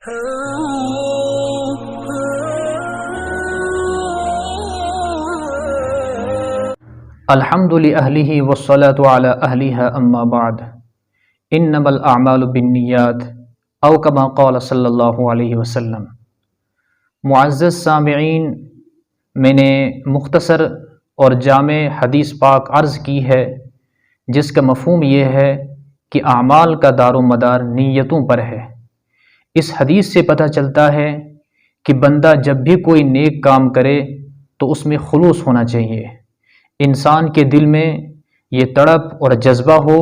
الحمد لأهله والصلاة على أهلها أما بعد إنما الأعمال بالنيات او كما قال صلی اللہ علیہ وسلم۔ معزز سامعین، میں نے مختصر اور جامع حدیث پاک عرض کی ہے جس کا مفہوم یہ ہے کہ اعمال کا دار و مدار نیتوں پر ہے۔ اس حدیث سے پتہ چلتا ہے کہ بندہ جب بھی کوئی نیک کام کرے تو اس میں خلوص ہونا چاہیے، انسان کے دل میں یہ تڑپ اور جذبہ ہو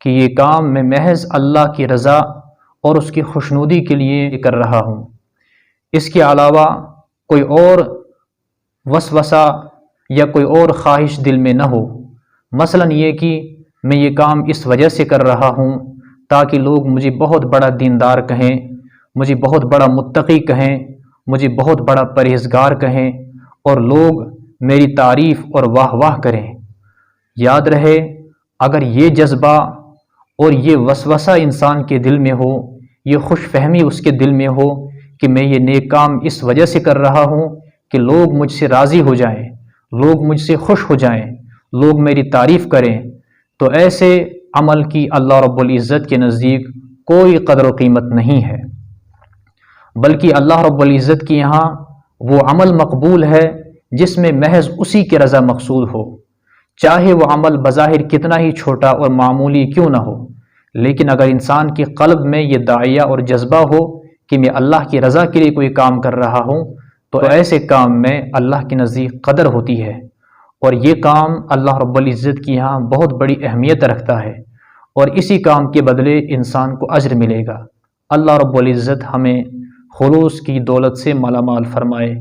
کہ یہ کام میں محض اللہ کی رضا اور اس کی خوشنودی کے لیے کر رہا ہوں، اس کے علاوہ کوئی اور وسوسہ یا کوئی اور خواہش دل میں نہ ہو۔ مثلا یہ کہ میں یہ کام اس وجہ سے کر رہا ہوں تاکہ لوگ مجھے بہت بڑا دیندار کہیں، مجھے بہت بڑا متقی کہیں، مجھے بہت بڑا پرہیزگار کہیں اور لوگ میری تعریف اور واہ واہ کریں۔ یاد رہے، اگر یہ جذبہ اور یہ وسوسہ انسان کے دل میں ہو، یہ خوش فہمی اس کے دل میں ہو کہ میں یہ نیک کام اس وجہ سے کر رہا ہوں کہ لوگ مجھ سے راضی ہو جائیں، لوگ مجھ سے خوش ہو جائیں، لوگ میری تعریف کریں، تو ایسے عمل کی اللہ رب العزت کے نزدیک کوئی قدر و قیمت نہیں ہے، بلکہ اللہ رب العزت کے یہاں وہ عمل مقبول ہے جس میں محض اسی کی رضا مقصود ہو، چاہے وہ عمل بظاہر کتنا ہی چھوٹا اور معمولی کیوں نہ ہو، لیکن اگر انسان کے قلب میں یہ داعیہ اور جذبہ ہو کہ میں اللہ کی رضا کے لیے کوئی کام کر رہا ہوں تو ایسے کام میں اللہ کے نزدیک قدر ہوتی ہے، اور یہ کام اللہ رب العزت کی یہاں بہت بڑی اہمیت رکھتا ہے، اور اسی کام کے بدلے انسان کو اجر ملے گا۔ اللہ رب العزت ہمیں خلوص کی دولت سے مالا مال فرمائے۔